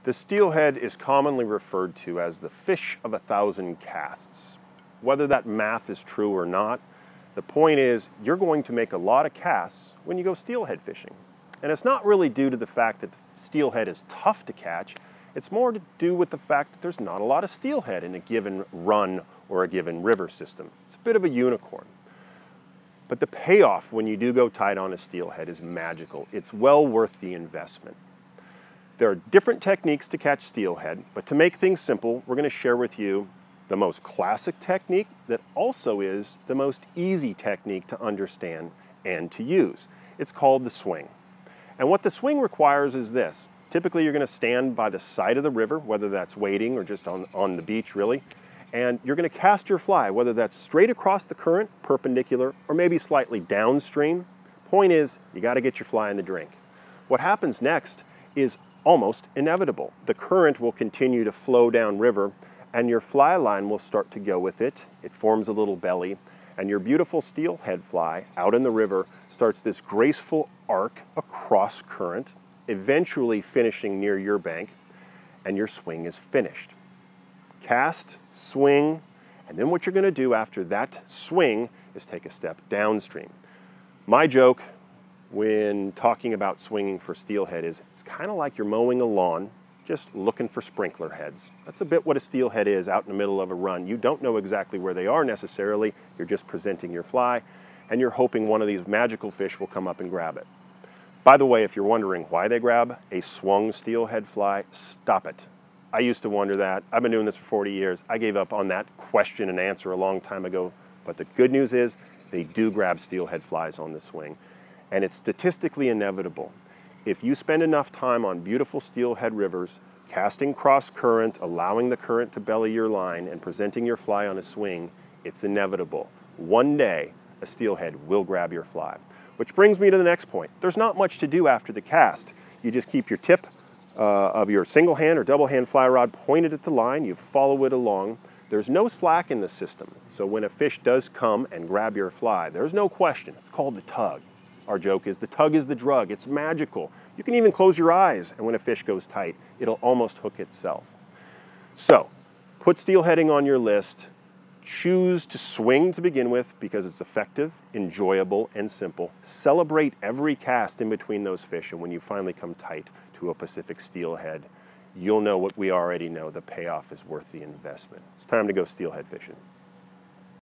The steelhead is commonly referred to as the fish of 1,000 casts. Whether that math is true or not, the point is you're going to make a lot of casts when you go steelhead fishing. And it's not really due to the fact that the steelhead is tough to catch. It's more to do with the fact that there's not a lot of steelhead in a given run or a given river system. It's a bit of a unicorn. But the payoff when you do go tight on a steelhead is magical. It's well worth the investment. There are different techniques to catch steelhead, but to make things simple, we're going to share with you the most classic technique that also is the most easy technique to understand and to use. It's called the swing. And what the swing requires is this. Typically, you're going to stand by the side of the river, whether that's wading or just on the beach, really, and you're going to cast your fly, whether that's straight across the current, perpendicular, or maybe slightly downstream. Point is, you got to get your fly in the drink. What happens next is almost inevitable. The current will continue to flow downriver, and your fly line will start to go with it. It forms a little belly, and your beautiful steelhead fly out in the river starts this graceful arc across current, eventually finishing near your bank, and your swing is finished. Cast, swing, and then what you're going to do after that swing is take a step downstream. My joke when talking about swinging for steelhead is it's kind of like you're mowing a lawn, just looking for sprinkler heads. That's a bit what a steelhead is out in the middle of a run. You don't know exactly where they are necessarily. You're just presenting your fly, and you're hoping one of these magical fish will come up and grab it. By the way, if you're wondering why they grab a swung steelhead fly, stop it. I used to wonder that. I've been doing this for 40 years. I gave up on that question and answer a long time ago. But the good news is they do grab steelhead flies on the swing. And it's statistically inevitable. If you spend enough time on beautiful steelhead rivers, casting cross current, allowing the current to belly your line, and presenting your fly on a swing, it's inevitable. One day, a steelhead will grab your fly. Which brings me to the next point. There's not much to do after the cast. You just keep your tip of your single hand or double hand fly rod pointed at the line. You follow it along. There's no slack in the system. So when a fish does come and grab your fly, there's no question. It's called the tug. Our joke is the tug is the drug. It's magical. You can even close your eyes, and when a fish goes tight, it'll almost hook itself. So, put steelheading on your list. Choose to swing to begin with because it's effective, enjoyable, and simple. Celebrate every cast in between those fish, and when you finally come tight to a Pacific steelhead, you'll know what we already know. The payoff is worth the investment. It's time to go steelhead fishing.